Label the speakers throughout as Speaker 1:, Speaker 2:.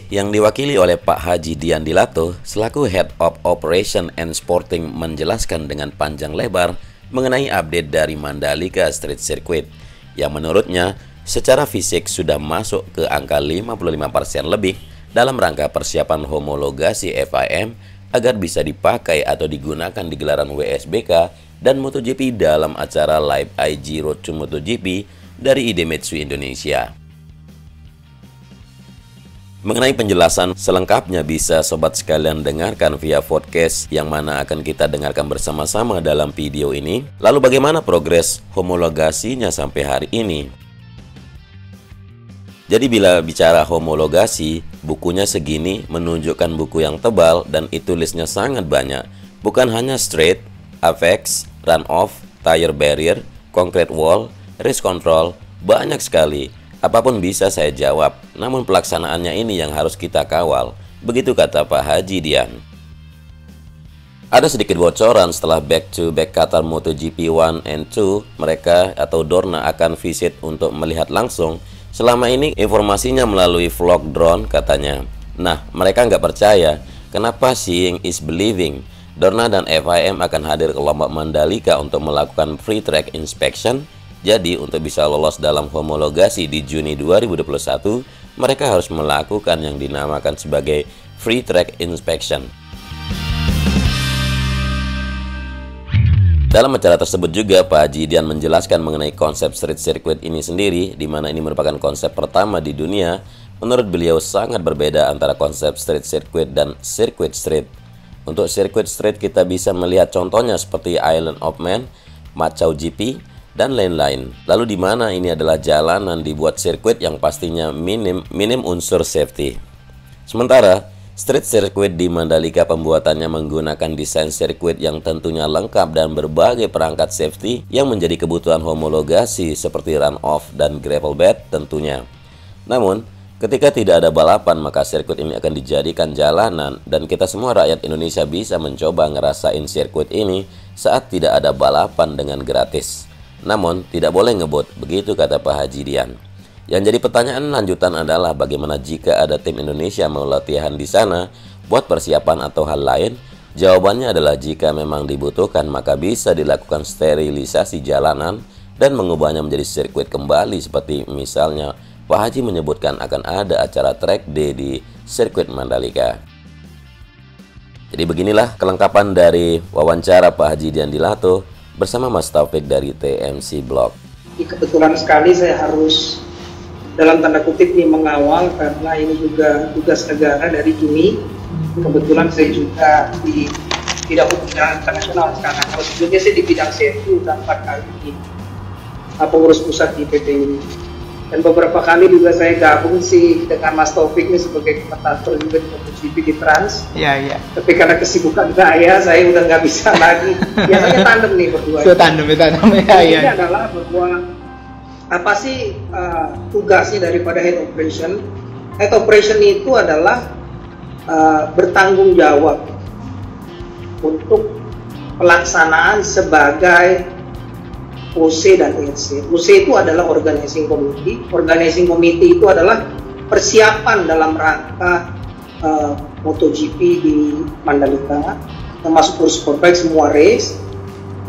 Speaker 1: yang diwakili oleh Pak Haji Dian Dilato selaku Head of Operation and Sporting menjelaskan dengan panjang lebar mengenai update dari Mandalika Street Circuit yang menurutnya secara fisik sudah masuk ke angka 55% lebih dalam rangka persiapan homologasi FIM agar bisa dipakai atau digunakan di gelaran WSBK dan MotoGP dalam acara Live IG Road to MotoGP dari Idemitsu Indonesia. Mengenai penjelasan selengkapnya bisa sobat sekalian dengarkan via podcast yang mana akan kita dengarkan bersama-sama dalam video ini. Lalu bagaimana progres homologasinya sampai hari ini? Jadi bila bicara homologasi, bukunya segini menunjukkan buku yang tebal dan itu listnya sangat banyak. Bukan hanya straight, avex, run-off, tire barrier, concrete wall, race control, banyak sekali. Apapun bisa saya jawab, namun pelaksanaannya ini yang harus kita kawal. Begitu kata Pak Haji Dian. Ada sedikit bocoran setelah back-to-back Qatar MotoGP 1 and 2, mereka atau Dorna akan visit untuk melihat langsung. Selama ini informasinya melalui vlog drone katanya. Nah, mereka nggak percaya. Kenapa seeing is believing? Dorna dan FIM akan hadir ke Lombok Mandalika untuk melakukan free track inspection. Jadi untuk bisa lolos dalam homologasi di Juni 2021, mereka harus melakukan yang dinamakan sebagai free track inspection. Dalam acara tersebut juga Pak Haji Dian menjelaskan mengenai konsep street circuit ini sendiri, di mana ini merupakan konsep pertama di dunia. Menurut beliau sangat berbeda antara konsep street circuit dan circuit street. Untuk circuit street kita bisa melihat contohnya seperti Island of Man, Macau GP, dan lain-lain. Lalu di mana ini adalah jalanan dibuat sirkuit yang pastinya minim unsur safety. Sementara street circuit di Mandalika pembuatannya menggunakan desain sirkuit yang tentunya lengkap dan berbagai perangkat safety yang menjadi kebutuhan homologasi seperti run-off dan gravel bed tentunya. Namun ketika tidak ada balapan, maka sirkuit ini akan dijadikan jalanan dan kita semua rakyat Indonesia bisa mencoba ngerasain sirkuit ini saat tidak ada balapan dengan gratis. Namun tidak boleh ngebut, begitu kata Pak Haji Dian. Yang jadi pertanyaan lanjutan adalah bagaimana jika ada tim Indonesia mau latihan di sana buat persiapan atau hal lain? Jawabannya adalah jika memang dibutuhkan maka bisa dilakukan sterilisasi jalanan dan mengubahnya menjadi sirkuit kembali seperti misalnya Pak Haji menyebutkan akan ada acara track day di sirkuit Mandalika. Jadi beginilah kelengkapan dari wawancara Pak Haji Dian Dilato bersama Mas Taufik dari TMC Blog.
Speaker 2: Kebetulan sekali saya harus dalam tanda kutip nih mengawal karena ini juga tugas negara dari IMI. Kebetulan saya juga di bidang hubungan internasional sekarang. Kalau sebelumnya saya di bidang safety udah 4 kali pengurus pusat di PT ini. Dan beberapa kali juga saya gabung sih dengan Mas Taufik nih sebagai komentator juga di MotoGP di Trans.
Speaker 3: Iya.
Speaker 2: Tapi karena kesibukan saya udah nggak bisa lagi. Biasanya tandem nih berdua.
Speaker 3: Tandem ya.
Speaker 2: Ini adalah bahwa apa sih tugasnya daripada head operation? Head operation itu adalah bertanggung jawab untuk pelaksanaan sebagai OC dan EC. OC itu adalah organizing committee. Organizing committee itu adalah persiapan dalam rangka MotoGP di Mandalika, termasuk kursus superbike semua race.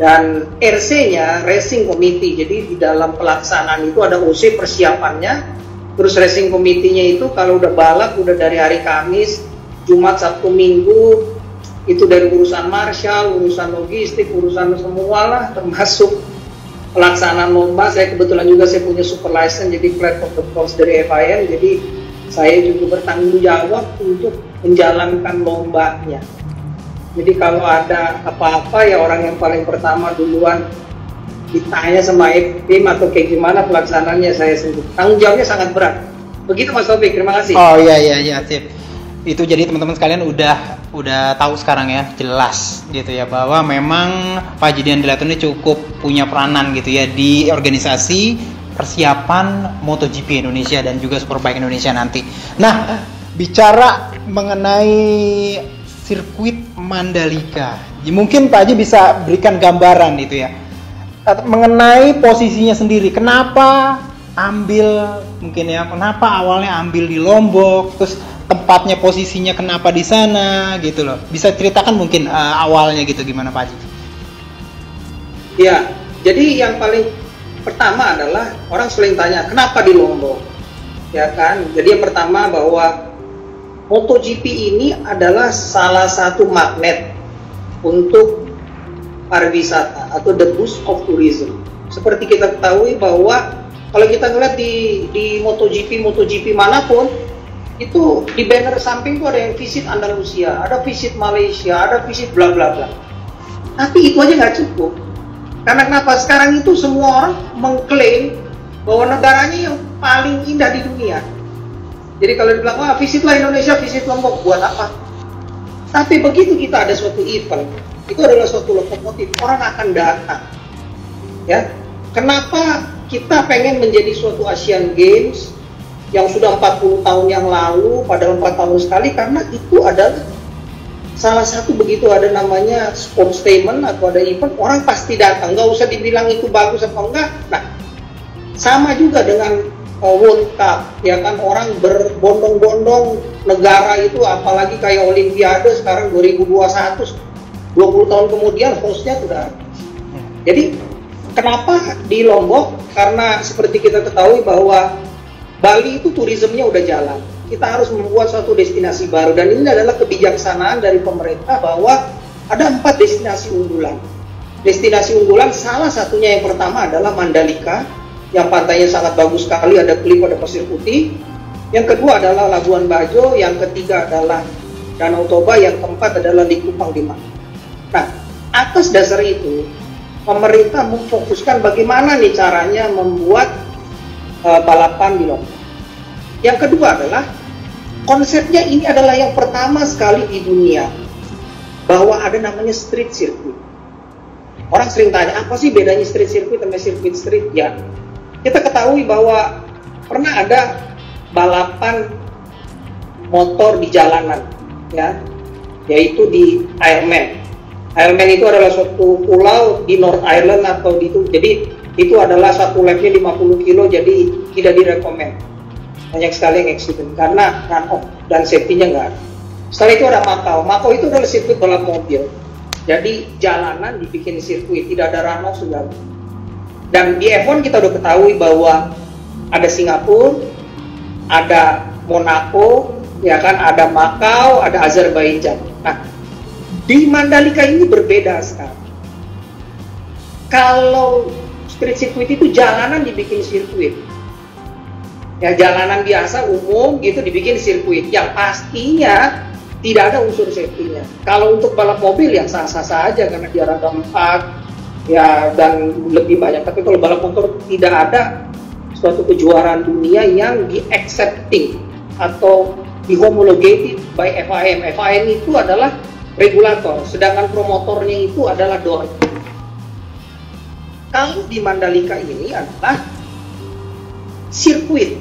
Speaker 2: Dan RC-nya Racing Committee. Jadi di dalam pelaksanaan itu ada OC persiapannya. Terus Racing Committee-nya itu kalau udah balap udah dari hari Kamis, Jumat, Sabtu, Minggu, itu dari urusan marshal, urusan logistik, urusan semua lah, termasuk pelaksanaan lomba. Saya kebetulan juga saya punya super license jadi flight protocols dari FIM, jadi saya juga bertanggung jawab untuk menjalankan lombanya. Jadi kalau ada apa-apa ya orang yang paling pertama duluan ditanya sama tim atau kayak gimana pelaksanaannya saya sendiri. Tanggung jawabnya sangat berat. Begitu Mas Taufik, terima kasih.
Speaker 3: Oh iya sip. Itu jadi teman-teman sekalian udah tahu sekarang ya, jelas gitu ya bahwa memang Pak Haji Dian Dilato ini cukup punya peranan gitu ya di organisasi persiapan MotoGP Indonesia dan juga Superbike Indonesia nanti. Nah, bicara mengenai sirkuit Mandalika, mungkin Pak Haji bisa berikan gambaran gitu ya mengenai posisinya sendiri. Kenapa ambil mungkin ya, kenapa awalnya ambil di Lombok, terus tempatnya, posisinya kenapa di sana gitu loh. Bisa ceritakan mungkin awalnya gitu gimana Pak Haji?
Speaker 2: Ya, jadi yang paling pertama adalah orang sering tanya kenapa di Lombok, ya kan? Jadi yang pertama bahwa MotoGP ini adalah salah satu magnet untuk pariwisata atau the boost of tourism. Seperti kita ketahui bahwa kalau kita ngeliat di MotoGP manapun, itu di banner samping itu ada yang visit Andalusia, ada visit Malaysia, ada visit bla bla bla. Tapi itu aja nggak cukup. Karena kenapa? Sekarang itu semua orang mengklaim bahwa negaranya yang paling indah di dunia. Jadi kalau dibilang, wah visitlah Indonesia, visit Lombok, buat apa? Tapi begitu kita ada suatu event, itu adalah suatu lokomotif, orang akan datang. Ya, kenapa kita pengen menjadi suatu Asian Games yang sudah 40 tahun yang lalu, padahal 4 tahun sekali, karena itu adalah salah satu begitu ada namanya sports statement atau ada event, orang pasti datang, nggak usah dibilang itu bagus atau enggak. Nah, sama juga dengan World Cup, ya kan, orang berbondong-bondong negara itu, apalagi kayak Olimpiade sekarang 2021, 20 tahun kemudian hostnya sudah ada. Jadi kenapa di Lombok? Karena seperti kita ketahui bahwa Bali itu turismenya udah jalan. Kita harus membuat suatu destinasi baru, dan ini adalah kebijaksanaan dari pemerintah bahwa ada 4 destinasi unggulan. Destinasi unggulan salah satunya yang pertama adalah Mandalika, yang pantainya sangat bagus sekali, ada klip, ada pasir putih. Yang kedua adalah Labuan Bajo, yang ketiga adalah Danau Toba, yang keempat adalah Likupang di Malang. Nah, atas dasar itu pemerintah memfokuskan bagaimana nih caranya membuat balapan di Lombok. Yang kedua adalah konsepnya ini adalah yang pertama sekali di dunia bahwa ada namanya street circuit. Orang sering tanya, apa sih bedanya street circuit sama sirkuit street? Ya, kita ketahui bahwa pernah ada balapan motor di jalanan, ya, yaitu di Ironman. Ironman itu adalah suatu pulau di North Island atau di itu. Jadi itu adalah satu lapnya 50 kilo, jadi tidak direkomend. Banyak sekali yang accident karena run-off dan safety-nya nggak ada. Setelah itu ada Macau. Macau itu adalah sirkuit balap mobil. Jadi jalanan dibikin sirkuit, tidak ada run-off segala. Dan di F1 kita udah ketahui bahwa ada Singapura, ada Monaco, ya kan, ada Macau, ada Azerbaijan. Nah, di Mandalika ini berbeda sekarang. Kalau street circuit itu jalanan dibikin sirkuit. Ya, jalanan biasa umum gitu dibikin sirkuit yang pastinya tidak ada unsur safety-nya. Kalau untuk balap mobil yang sah-sah saja karena dia roda 4 ya dan lebih banyak. Tapi kalau balap motor tidak ada suatu kejuaraan dunia yang di-accepting atau di-homologated by FIM. FIM itu adalah regulator, sedangkan promotornya itu adalah DOR. Kalau di Mandalika ini adalah sirkuit,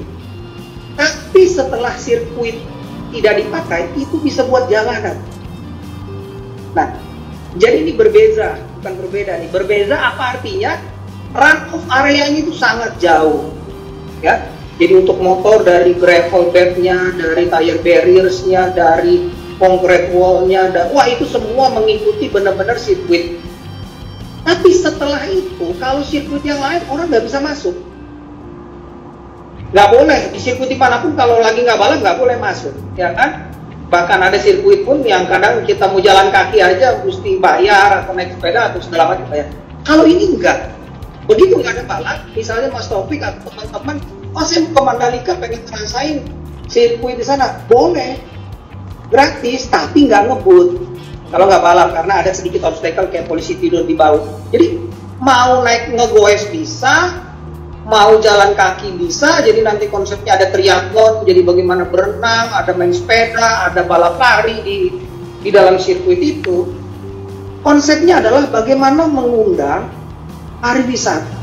Speaker 2: tapi setelah sirkuit tidak dipakai, itu bisa buat jalanan. Nah, jadi ini berbeda, bukan berbeda nih. Berbeda apa artinya? Run-off areanya itu sangat jauh, ya. Jadi untuk motor dari gravel bed-nya, dari tire barriers-nya, dari concrete wall-nya, wah itu semua mengikuti benar-benar sirkuit. Tapi setelah itu, kalau sirkuit yang lain orang nggak bisa masuk. Nggak boleh, di sirkuit dimanapun kalau lagi nggak balap nggak boleh masuk, ya kan? Bahkan ada sirkuit pun yang kadang kita mau jalan kaki aja mesti bayar atau naik sepeda atau segala macam bayar. Kalau ini enggak, begitu nggak ada balap, misalnya Mas Taufik atau teman-teman, oh saya mau ke Mandalika pengen ngerasain sirkuit di sana, boleh, gratis, tapi nggak ngebut. Kalau nggak balap karena ada sedikit obstacle kayak polisi tidur di bawah. Jadi mau naik ngegoes bisa, mau jalan kaki bisa. Jadi nanti konsepnya ada triathlon, jadi bagaimana berenang, ada main sepeda, ada balap lari di dalam sirkuit itu. Konsepnya adalah bagaimana mengundang pariwisata.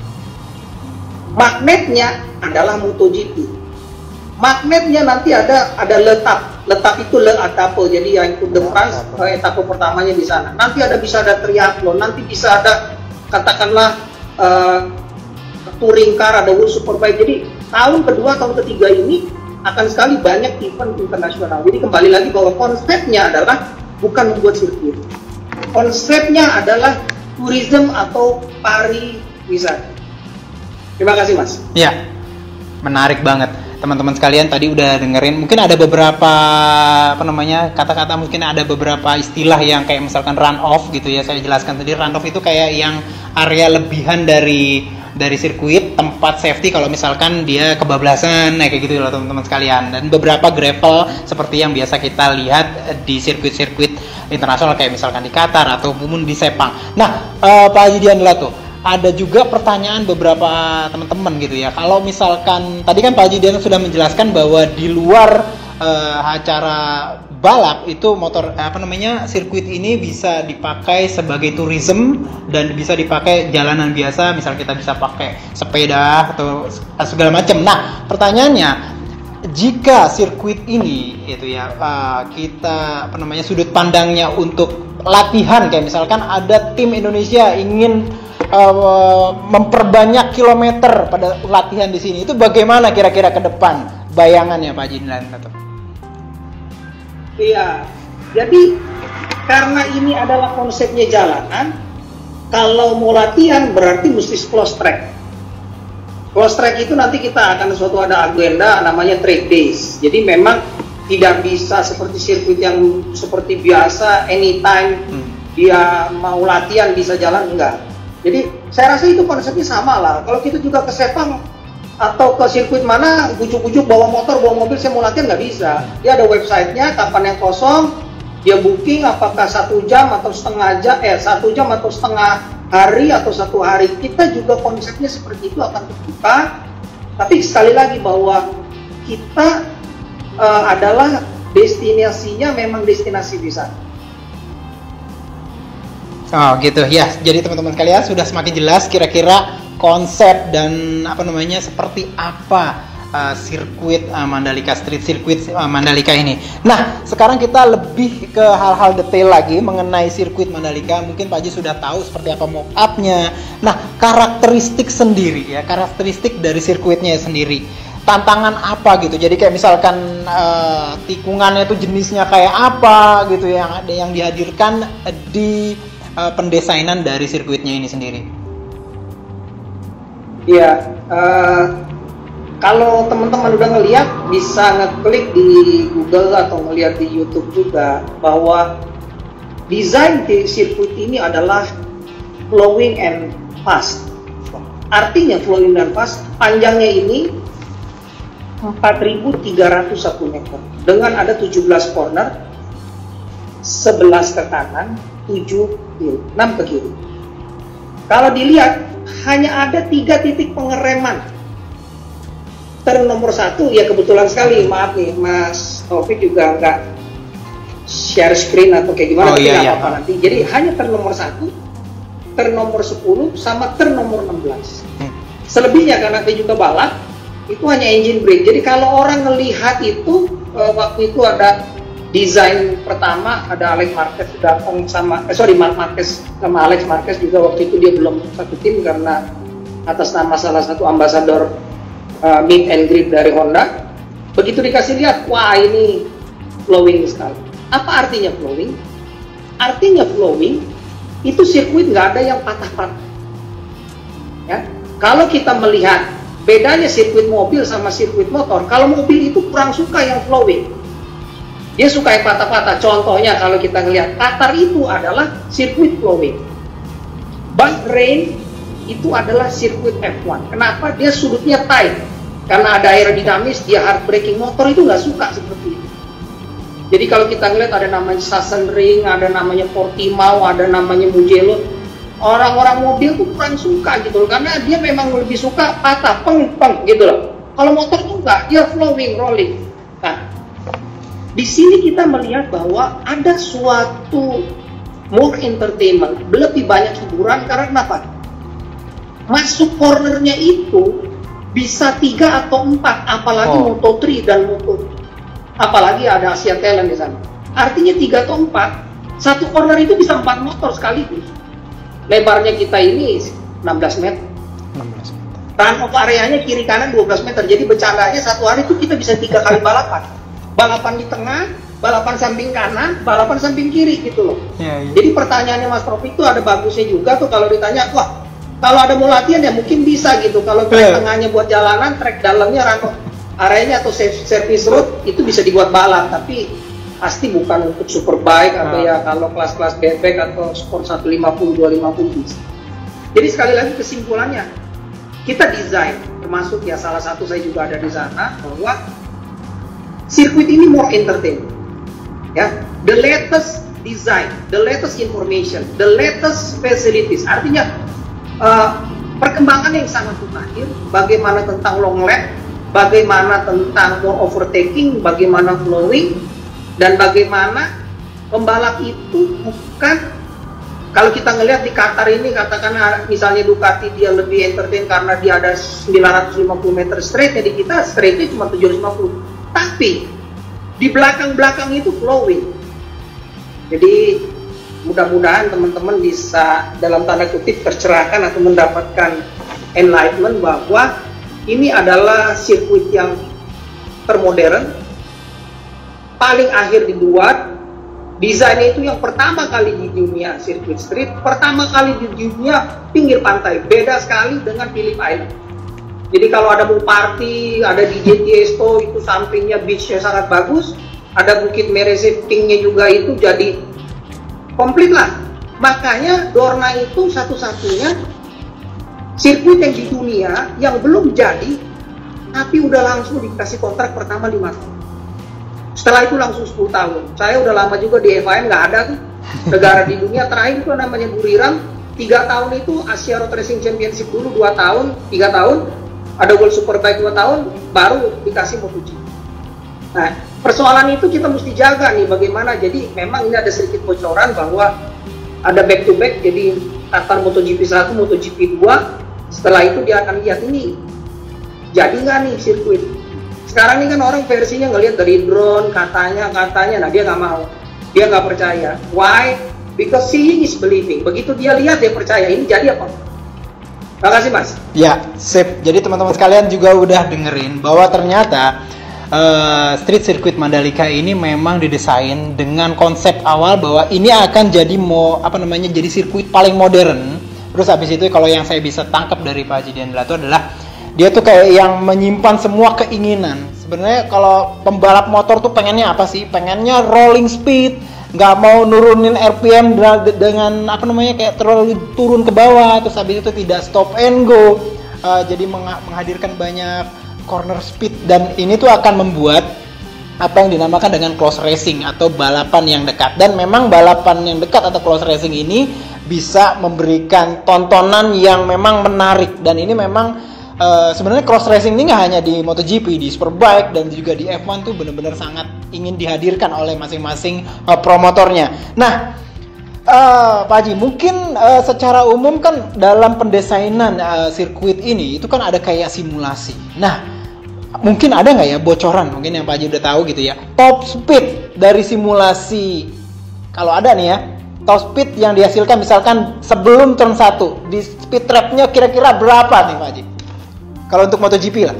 Speaker 2: Magnetnya adalah MotoGP. Magnetnya nanti ada letap itu Le Etape, jadi yang Tour de France etape pertamanya di sana. Nanti bisa ada triathlon, nanti bisa ada katakanlah touring car, ada World Superbike. Jadi tahun kedua, tahun ketiga ini akan sekali banyak event internasional. Jadi kembali lagi bahwa konsepnya adalah bukan membuat sirkuit. Konsepnya adalah tourism atau pariwisata. Terima kasih, Mas.
Speaker 3: Ya, menarik banget. Teman-teman sekalian tadi udah dengerin, mungkin ada beberapa kata-kata, mungkin ada beberapa istilah yang kayak misalkan run off gitu ya. Saya jelaskan tadi, run off itu kayak yang area lebihan dari sirkuit, tempat safety kalau misalkan dia kebablasan, kayak gitu loh teman-teman sekalian. Dan beberapa gravel seperti yang biasa kita lihat di sirkuit-sirkuit internasional kayak misalkan di Qatar ataupun di Sepang. Nah, Pak Haji Dian tuh ada juga pertanyaan beberapa teman-teman gitu ya. Kalau misalkan tadi kan Pak Haji Dian sudah menjelaskan bahwa di luar acara balap itu sirkuit ini bisa dipakai sebagai tourism dan bisa dipakai jalanan biasa, misal kita bisa pakai sepeda atau segala macam. Nah, pertanyaannya, jika sirkuit ini itu ya kita sudut pandangnya untuk latihan, kayak misalkan ada tim Indonesia ingin memperbanyak kilometer pada latihan di sini, itu bagaimana kira-kira ke depan bayangannya Pak Haji Dian?
Speaker 2: Iya, jadi karena ini adalah konsepnya jalanan, kalau mau latihan berarti mesti close track. Close track itu nanti kita akan ada agenda namanya track days. Jadi memang tidak bisa seperti sirkuit yang seperti biasa anytime dia mau latihan bisa jalan, enggak. Jadi saya rasa itu konsepnya sama lah. Kalau kita juga ke Sepang atau ke sirkuit mana, ujuk-ujuk bawa motor, bawa mobil, saya mau latihan, nggak bisa. Dia ada websitenya, kapan yang kosong, dia booking apakah 1 jam atau setengah jam, 1 jam atau setengah hari atau 1 hari. Kita juga konsepnya seperti itu akan terbuka. Tapi sekali lagi bahwa kita adalah destinasinya memang destinasi wisata.
Speaker 3: Oh gitu ya. Jadi teman-teman sekalian sudah semakin jelas kira-kira konsep dan seperti apa sirkuit Mandalika, Street Circuit Mandalika ini. Nah, sekarang kita lebih ke hal-hal detail lagi mengenai sirkuit Mandalika. Mungkin Pak Haji sudah tahu seperti apa mock-up-nya. Nah, karakteristik sendiri ya, karakteristik dari sirkuitnya sendiri. Tantangan apa gitu. Jadi kayak misalkan tikungannya itu jenisnya kayak apa gitu yang dihadirkan di pendesainan dari sirkuitnya ini sendiri.
Speaker 2: Iya, kalau teman-teman udah ngeliat bisa ngeklik di Google atau ngeliat di YouTube juga bahwa desain di sirkuit ini adalah flowing and fast. Artinya flowing dan fast, panjangnya ini 4.301 meter dengan ada 17 corner, 11 ke kanan, 7 kiri, 6 ke kiri. Kalau dilihat hanya ada 3 titik pengereman. Turn nomor 1 ya kebetulan sekali, maaf nih Mas Taufik juga nggak share screen atau kayak gimana, apa nanti. Jadi hanya turn nomor 1, turn nomor 10 sama turn nomor 16. Selebihnya karena saya juga balap itu hanya engine brake. Jadi kalau orang ngelihat itu waktu itu ada desain pertama, ada Alex Marquez datang Mark Marquez sama Alex Marquez juga waktu itu dia belum satu tim karena atas nama salah satu ambasador meet and greet dari Honda. Begitu dikasih lihat, wah ini flowing sekali. Apa artinya flowing? Artinya flowing itu sirkuit nggak ada yang patah-patah. Ya, kalau kita melihat bedanya sirkuit mobil sama sirkuit motor, kalau mobil itu kurang suka yang flowing. Dia suka yang patah-patah. Contohnya kalau kita ngelihat Qatar itu adalah sirkuit flowing. Bahrain itu adalah sirkuit F1. Kenapa? Dia sudutnya tight. Karena ada aerodinamis, dia hard braking. Motor itu nggak suka seperti itu. Jadi kalau kita ngelihat ada namanya Sachsenring, ada namanya Portimao, ada namanya Mugello. Orang-orang mobil tuh kurang suka gitu loh. Karena dia memang lebih suka patah, peng gitu loh. Kalau motor tuh enggak, dia flowing, rolling. Nah, di sini kita melihat bahwa ada suatu more entertainment, lebih banyak hiburan. Karena kenapa? Masuk cornernya itu bisa 3 atau 4, apalagi Moto3 dan Moto, apalagi ada Asia Talent di sana. Artinya 3 atau 4, satu corner itu bisa 4 motor sekaligus. Lebarnya kita ini 16 meter. 16 meter. run off areanya kiri kanan 12 meter. Jadi bercandanya satu hari itu kita bisa 3 kali balapan. Balapan di tengah, balapan samping kanan, balapan samping kiri gitu loh. Jadi pertanyaannya Mas Prof itu ada bagusnya juga tuh kalau ditanya, wah kalau ada mau latihan ya mungkin bisa gitu. Kalau track tengahnya buat jalanan, track dalamnya run off areanya atau service road itu bisa dibuat balap, tapi pasti bukan untuk superbike atau ya kalau kelas-kelas bebek atau sport 150, 250 bisa. Jadi sekali lagi kesimpulannya, kita desain, termasuk ya salah satu saya juga ada di sana, bahwa sirkuit ini more entertaining. Ya, the latest design, the latest information, the latest facilities. Artinya perkembangan yang sangat mutakhir. Bagaimana tentang long lap, bagaimana tentang more overtaking, bagaimana flowing, dan bagaimana pembalap itu bukan, kalau kita ngelihat di Qatar ini, katakan misalnya Ducati dia lebih entertain karena dia ada 950 meter straight, jadi kita straightnya cuma 750, tapi di belakang-belakang itu flowing. Jadi mudah-mudahan teman-teman bisa dalam tanda kutip tercerahkan atau mendapatkan enlightenment bahwa ini adalah sirkuit yang termodern, paling akhir dibuat, desainnya itu yang pertama kali di dunia sirkuit street, pertama kali di dunia pinggir pantai, beda sekali dengan Phillip Island. Jadi kalau ada mau party, ada DJ Tiesto itu sampingnya beachnya sangat bagus, ada Bukit Merezif Pinknya juga itu jadi komplit lah. Makanya Dorna itu satu-satunya sirkuit yang di dunia yang belum jadi, tapi udah langsung dikasih kontrak pertama 5 tahun. Setelah itu langsung 10 tahun. Saya udah lama juga di FIM, nggak ada tuh. Negara di dunia terakhir itu namanya Buriram, 3 tahun itu Asia Road Racing Championship dulu 2 tahun, 3 tahun, ada World Superbike 2 tahun, baru dikasih MotoGP. Nah, persoalan itu kita mesti jaga nih bagaimana. Jadi memang ini ada sedikit bocoran bahwa ada back to back, jadi Qatar MotoGP 1, MotoGP 2, setelah itu dia akan lihat ini jadi nggak nih sirkuit. Sekarang ini kan orang versinya ngelihat dari drone, katanya, nah dia nggak mau, dia nggak percaya. Why? Because seeing is believing. Begitu dia lihat dia percaya, ini jadi apa? Terima kasih Mas.
Speaker 3: Ya, sip. Jadi teman-teman sekalian juga udah dengerin bahwa ternyata Street Circuit Mandalika ini memang didesain dengan konsep awal bahwa ini akan jadi jadi sirkuit paling modern. Terus habis itu kalau yang saya bisa tangkap dari Pak Haji Dian Delato adalah dia tuh kayak yang menyimpan semua keinginan. Sebenarnya kalau pembalap motor tuh pengennya apa sih? Pengennya rolling speed, nggak mau nurunin RPM dengan kayak terlalu turun ke bawah. Terus habis itu tidak stop and go. Jadi menghadirkan banyak corner speed, dan ini tuh akan membuat apa yang dinamakan dengan close racing atau balapan yang dekat. Dan memang balapan yang dekat atau close racing ini bisa memberikan tontonan yang memang menarik. Dan ini memang sebenarnya cross racing ini nggak hanya di MotoGP, di Superbike dan juga di F1 tuh benar-benar sangat ingin dihadirkan oleh masing-masing promotornya. Nah, Pak Haji, mungkin secara umum kan dalam pendesainan sirkuit ini itu kan ada kayak simulasi. Nah, mungkin ada nggak ya bocoran, mungkin yang Pak Haji udah tahu gitu ya, top speed dari simulasi, kalau ada nih ya, top speed yang dihasilkan misalkan sebelum turn 1 di speed trap-nya kira-kira berapa nih Pak Haji? Kalau untuk MotoGP lah.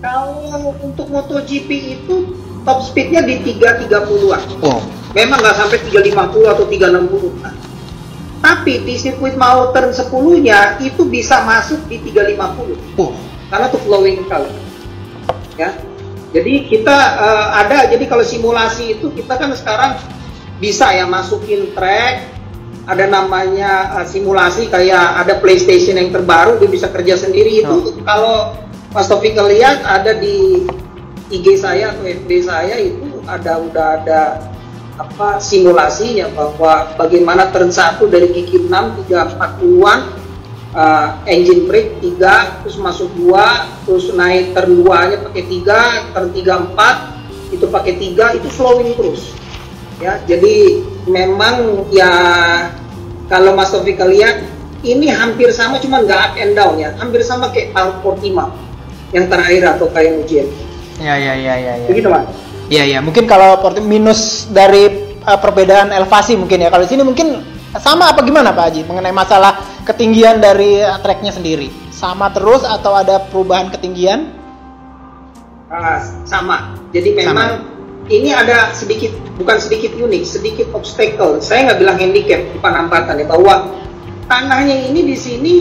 Speaker 2: Kalau untuk MotoGP itu top speednya di 330-an.
Speaker 3: Oh.
Speaker 2: Memang nggak sampai 350 atau 360. Tapi di sirkuit mau turn 10-nya itu bisa masuk di 350.
Speaker 3: Oh.
Speaker 2: Karena itu flowing sekali. Ya. Jadi kita jadi kalau simulasi itu kita kan sekarang bisa ya masukin track, ada namanya simulasi kayak ada PlayStation yang terbaru, dia bisa kerja sendiri. Itu kalau Mas Taufik lihat ada di IG saya atau FB saya itu udah ada simulasinya bahwa bagaimana turn 1 dari gigi 6 340-an, engine brake 3, terus masuk 2, terus naik turn 2-nya pakai 3, turn 3 4 itu pakai 3, itu flowing terus. Ya, jadi memang ya kalau Mas Taufik lihat ini hampir sama, cuman nggak up and down ya, hampir sama kayak Portimao yang terakhir atau kayak ujian.
Speaker 3: Ya.
Speaker 2: Begitu Mas.
Speaker 3: Ya, mungkin kalau minus dari perbedaan elevasi mungkin ya. Kalau di sini mungkin sama apa gimana Pak Haji mengenai masalah ketinggian dari treknya sendiri? sama terus atau ada perubahan ketinggian?
Speaker 2: Sama. Jadi memang ini ada bukan sedikit unik, sedikit obstacle. Saya nggak bilang handicap, bukan hambatan ya, bahwa tanahnya ini di sini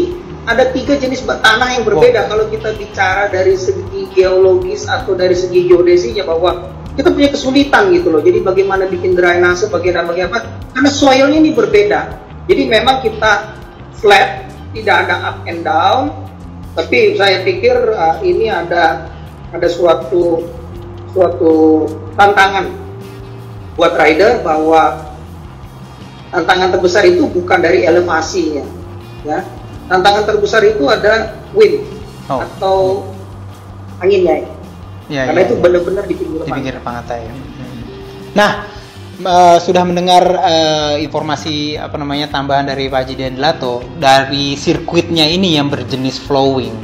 Speaker 2: ada 3 jenis tanah yang berbeda. Kalau kita bicara dari segi geologis atau dari segi geodesinya, bahwa kita punya kesulitan gitu loh. Jadi bagaimana bikin drainase, bagaimana karena soilnya ini berbeda. Jadi memang kita flat, tidak ada up and down. Tapi saya pikir ini ada suatu tantangan buat rider, bahwa tantangan terbesar itu bukan dari elevasinya, ya. Tantangan terbesar itu ada wind atau anginnya, karena itu benar-benar di pinggir
Speaker 3: pantai. Nah, sudah mendengar informasi tambahan dari Pak Haji Dian Delato dari sirkuitnya ini yang berjenis flowing.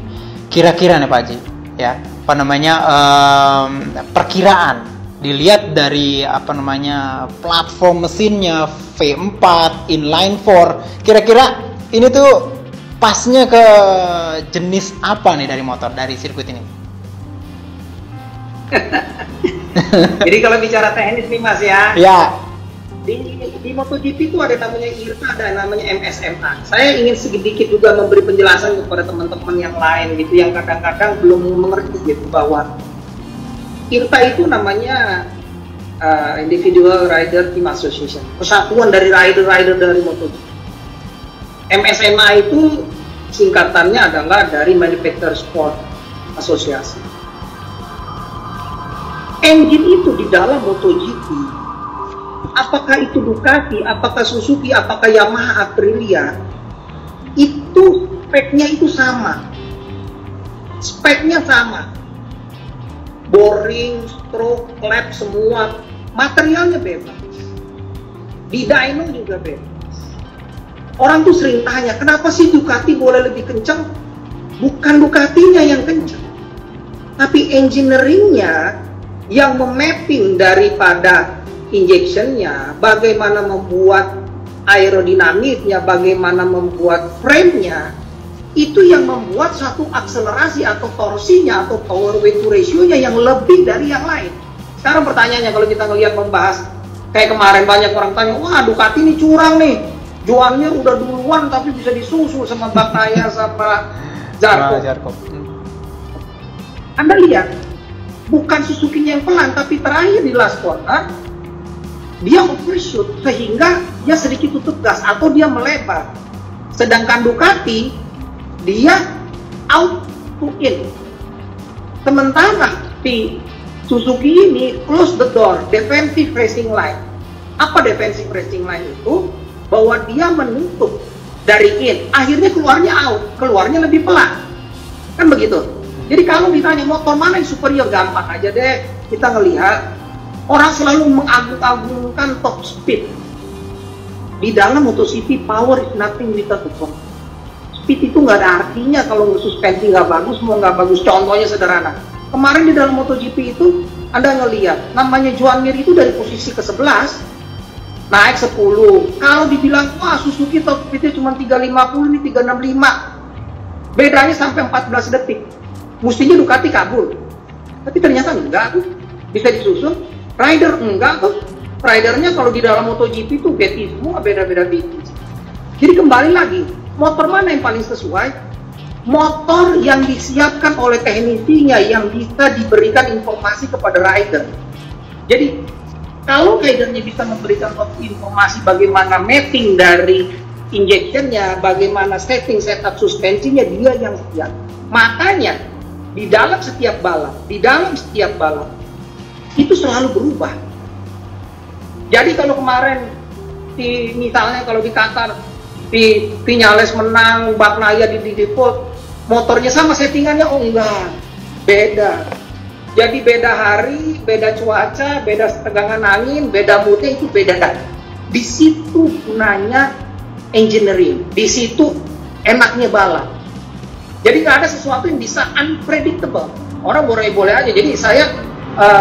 Speaker 3: Kira-kira nih Pak Haji, ya, perkiraan dilihat dari platform mesinnya V4 inline 4, kira-kira ini tuh pasnya ke jenis apa nih dari motor, dari sirkuit ini?
Speaker 2: Jadi kalau bicara teknis nih Mas ya.
Speaker 3: Ya.
Speaker 2: Di MotoGP itu ada namanya IRTA, ada namanya MSMA. Saya ingin sedikit juga memberi penjelasan kepada teman-teman yang lain gitu, yang kadang-kadang belum mengerti gitu, bahwa IRTA itu namanya Individual Rider Team Association, persatuan dari rider-rider dari MotoGP. MSMA itu singkatannya adalah dari Manufacturer Sport Association. Engine itu di dalam MotoGP, apakah itu Ducati, apakah Suzuki, apakah Yamaha, Aprilia, itu speknya itu sama. Speknya sama. Boring, stroke, lap, semua materialnya bebas. Di dyno juga bebas. Orang tuh sering tanya, kenapa sih Ducati boleh lebih kencang? Bukan Ducatinya yang kencang, tapi engineeringnya yang memapping daripada injectionnya, bagaimana membuat aerodinamiknya, bagaimana membuat frame-nya, itu yang membuat satu akselerasi atau torsinya atau power weight to ratio-nya yang lebih dari yang lain. Sekarang pertanyaannya, kalau kita ngelihat membahas kayak kemarin, banyak orang tanya, wah Ducati ini curang nih, jualnya udah duluan tapi bisa disusul sama Bagnaia sama Zarco. Anda lihat, bukan Suzuki-nya yang pelan, tapi terakhir di last corner dia overshoot sehingga dia sedikit tutup gas atau dia melebar. Sedangkan Ducati dia out to in. Sementara di Suzuki ini close the door, defensive racing line. Apa defensive racing line itu? Bahwa dia menutup dari in, akhirnya keluarnya out, keluarnya lebih pelan. Kan begitu. Jadi kalau ditanya motor mana yang superior, gampang aja deh. Kita ngelihat orang selalu mengagung-agungkan top speed. Di dalam MotoGP, power is nothing without the top. Speed itu nggak ada artinya kalau suspensi nggak bagus, mau nggak bagus. Contohnya sederhana. Kemarin di dalam MotoGP itu, Anda ngelihat, namanya Joan Mir itu dari posisi ke-11, naik 10. Kalau dibilang, wah Suzuki top speednya cuma 350, ini 365. Bedanya sampai 14 detik. Mestinya Ducati kabur. Tapi ternyata enggak tuh. Bisa disusun. Rider enggak tuh. Ridernya kalau di dalam MotoGP tuh beti semua, beda-beda tipis. Jadi kembali lagi, motor mana yang paling sesuai? Motor yang disiapkan oleh teknisinya, yang bisa diberikan informasi kepada rider. Jadi kalau ridernya bisa memberikan informasi bagaimana mapping dari injectionnya, bagaimana setting setup suspensinya, dia yang siap. Makanya di dalam setiap balap itu selalu berubah. Jadi kalau kemarin misalnya kalau di Qatar Viñales menang, Bagnaia di default, motornya sama settingannya, oh enggak, beda. Jadi beda hari, beda cuaca, beda tegangan angin, beda moodnya, itu beda kan. Di situ gunanya engineering, di situ enaknya balap. Jadi nggak ada sesuatu yang bisa unpredictable. Orang boleh-boleh aja. Jadi saya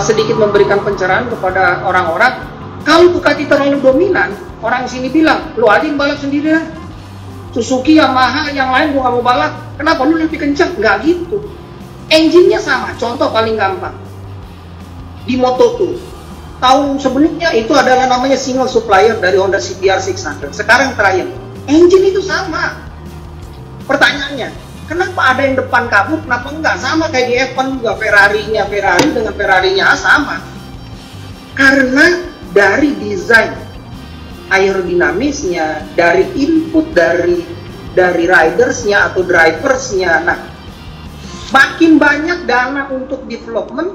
Speaker 2: sedikit memberikan pencerahan kepada orang-orang. Kalau Ducati terlalu dominan, orang sini bilang, lu aja yang balap sendirian. Suzuki, Yamaha, yang lain gua nggak mau balap. Kenapa lu lebih kencang? Nggak gitu. Engine-nya sama. Contoh paling gampang. Di Moto2. Tahun sebelumnya itu adalah namanya single supplier dari Honda CBR 600. Sekarang terakhir. Engine itu sama. Pertanyaannya, kenapa ada yang depan kabur, kenapa enggak? Sama kayak di F1 juga, Ferrari dengan Ferrari-nya sama. Karena dari desain aerodinamisnya, dari input dari ridersnya atau driversnya. Nah, makin banyak dana untuk development,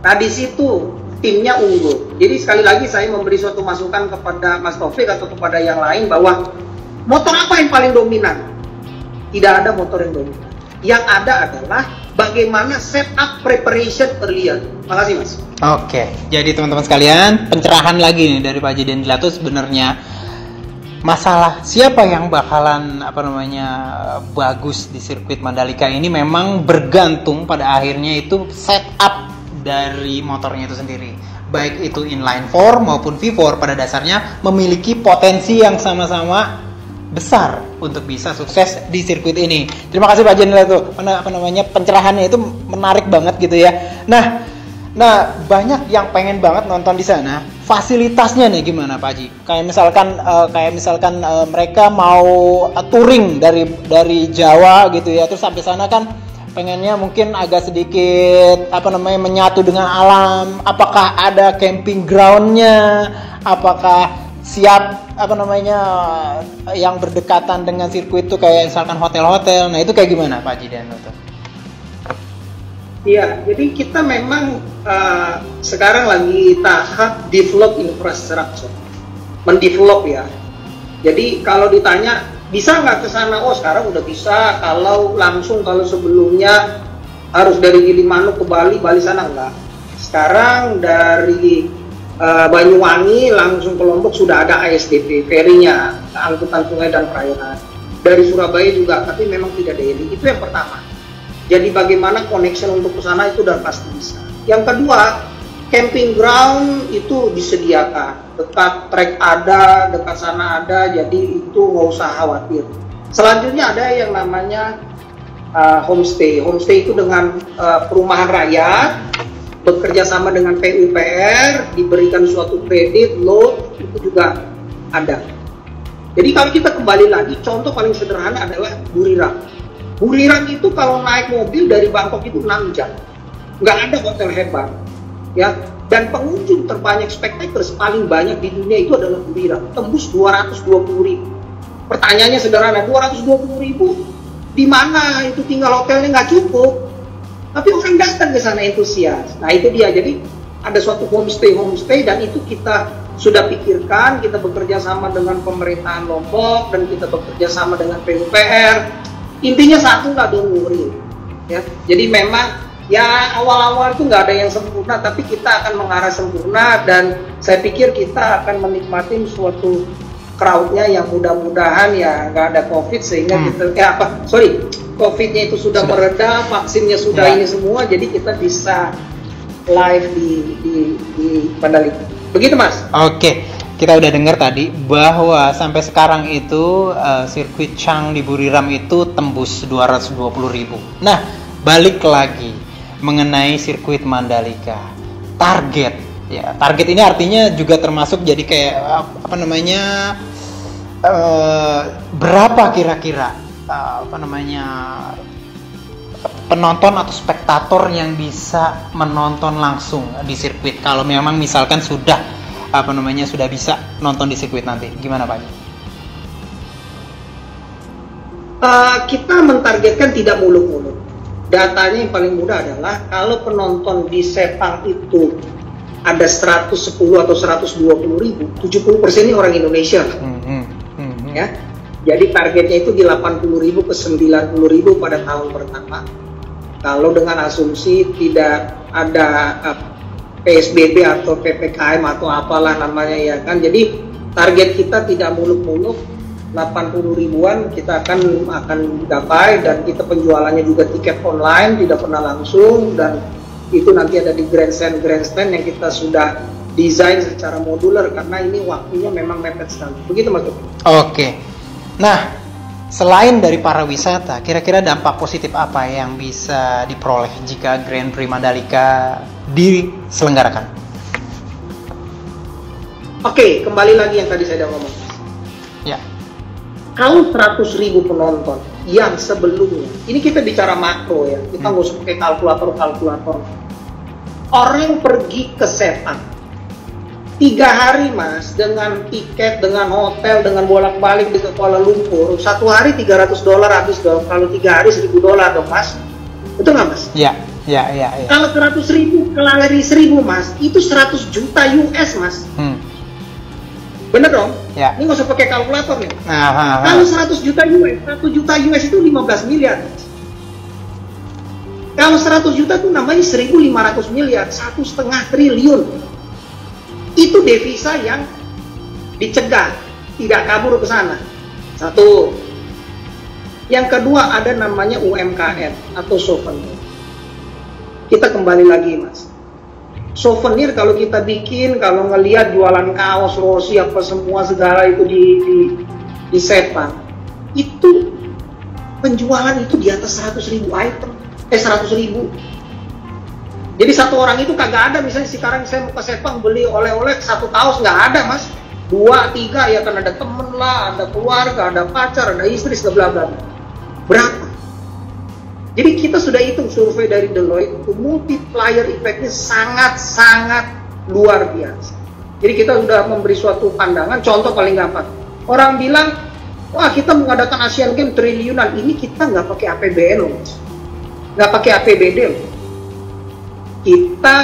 Speaker 2: nah di situ timnya unggul. Jadi sekali lagi saya memberi suatu masukan kepada Mas Taufik atau kepada yang lain bahwa motor apa yang paling dominan? Tidak ada motor yang dominan. Yang ada adalah bagaimana setup preparation earlier. Makasih Mas.
Speaker 3: Oke, jadi teman-teman sekalian, pencerahan lagi nih dari Pak Jidian Dilatun. Sebenarnya masalah siapa yang bakalan bagus di sirkuit Mandalika ini memang bergantung pada akhirnya itu setup dari motornya itu sendiri. Baik itu inline 4 maupun V4 pada dasarnya memiliki potensi yang sama-sama besar untuk bisa sukses di sirkuit ini. Terima kasih Pak Jidian Dilatun. Pencerahannya itu menarik banget gitu ya. Nah, banyak yang pengen banget nonton di sana. Fasilitasnya nih gimana Pak Haji? Kayak misalkan mereka mau touring dari Jawa gitu ya, terus sampai sana kan pengennya mungkin agak sedikit menyatu dengan alam. Apakah ada camping groundnya? Apakah siap yang berdekatan dengan sirkuit itu kayak misalkan hotel-hotel? Nah itu kayak gimana Pak Haji dan Dokter?
Speaker 2: Iya, jadi kita memang sekarang lagi tahap develop infrastructure, mendevelop ya. Jadi kalau ditanya bisa nggak ke sana? Oh sekarang udah bisa. Kalau sebelumnya harus dari Gilimanuk ke Bali sana enggak. Sekarang dari Banyuwangi langsung ke Lombok sudah ada ASDP, ferinya, angkutan sungai dan perairan. Dari Surabaya juga, tapi memang tidak daily. Itu yang pertama. Jadi bagaimana connection untuk ke sana itu udah pasti bisa. Yang kedua, camping ground itu disediakan. Dekat trek ada, dekat sana ada, jadi itu nggak usah khawatir. Selanjutnya ada yang namanya homestay. Homestay itu dengan perumahan rakyat, bekerja sama dengan PUPR, diberikan suatu kredit, loan, itu juga ada. Jadi kalau kita kembali lagi, contoh paling sederhana adalah Buriram. Buriram itu kalau naik mobil dari Bangkok itu 6 jam. Nggak ada hotel hebat. Ya. Dan pengunjung terbanyak spectators paling banyak di dunia itu adalah Buriram. Tembus 220.000. Pertanyaannya sederhana, 220.000 di mana itu tinggal hotelnya nggak cukup. Tapi orang datang ke sana antusias. Nah itu dia. Jadi ada suatu homestay dan itu kita sudah pikirkan. Kita bekerja sama dengan pemerintahan Lombok dan kita bekerja sama dengan PUPR. Intinya satu, nggak worry ya. Jadi memang ya awal-awal itu nggak ada yang sempurna, tapi kita akan mengarah sempurna dan saya pikir kita akan menikmati suatu crowdnya yang mudah-mudahan ya nggak ada COVID sehingga COVID-nya itu sudah mereda, vaksinnya sudah ini semua, jadi kita bisa live di Mandalika. Begitu Mas.
Speaker 3: Oke. Kita udah dengar tadi bahwa sampai sekarang itu sirkuit Chang di Buriram itu tembus 220.000. Nah, balik lagi mengenai sirkuit Mandalika. Target ini artinya juga termasuk jadi kayak berapa kira-kira penonton atau spektator yang bisa menonton langsung di sirkuit kalau memang misalkan sudah bisa nonton di sirkuit nanti. Gimana Pak?
Speaker 2: Kita mentargetkan tidak muluk-muluk. Datanya yang paling mudah adalah kalau penonton di Sepang itu ada 110 atau 120.000, 70% ini orang Indonesia. Ya. Jadi targetnya itu di 80.000 ke 90.000 pada tahun pertama. Kalau dengan asumsi tidak ada PSBB atau PPKM atau apalah namanya ya kan. Jadi target kita tidak muluk-muluk, 80 ribuan kita akan gapai dan kita penjualannya juga tiket online, tidak pernah langsung, dan itu nanti ada di grandstand yang kita sudah desain secara modular karena ini waktunya memang mepet sekali. Begitu Mas.
Speaker 3: Oke. Nah, Selain dari para wisata, kira-kira dampak positif apa yang bisa diperoleh jika Grand Prix Mandalika diselenggarakan?
Speaker 2: Oke, kembali lagi yang tadi saya udah ngomong.
Speaker 3: Ya.
Speaker 2: Kalau 100.000 penonton yang sebelumnya, ini kita bicara makro ya, kita nggak usah pakai kalkulator. Orang pergi ke Sepang 3 hari mas, dengan tiket, dengan hotel, dengan bolak-balik di Kuala Lumpur, 1 hari $300 habis dong. Kalau 3 hari $1.000 dong mas, betul nggak mas?
Speaker 3: Ya.
Speaker 2: Kalau 100.000 kali 1.000 mas, itu 100 juta US mas. Bener dong?
Speaker 3: Ya.
Speaker 2: Ini nggak usah pakai kalkulator nih. Kalau 100 juta US, 1 juta US itu 15 miliar. Kalau 100 juta itu namanya 1.500 miliar, 1,5 triliun. Itu devisa yang dicegah, tidak kabur ke sana. Satu. Yang kedua ada namanya UMKM atau souvenir. Kita kembali lagi mas. Souvenir kalau kita bikin, kalau ngelihat jualan kaos, rossi, apa semua segala itu di Sepang, itu penjualan itu di atas 100.000 item, 100.000. Jadi satu orang itu kagak ada, misalnya sekarang saya mau ke Sepang beli oleh-oleh 1 kaos, nggak ada mas. 2, 3 ya kan, ada temen lah, ada keluarga, ada pacar, ada istri, segala bla bla. Berapa? Jadi kita sudah hitung survei dari Deloitte, itu multiplier effect-nya sangat-sangat luar biasa. Jadi kita sudah memberi suatu pandangan, contoh paling gampang. Orang bilang, wah kita mengadakan Asian Games triliunan, ini kita nggak pakai APBN loh mas. Nggak pakai APBD loh. Kita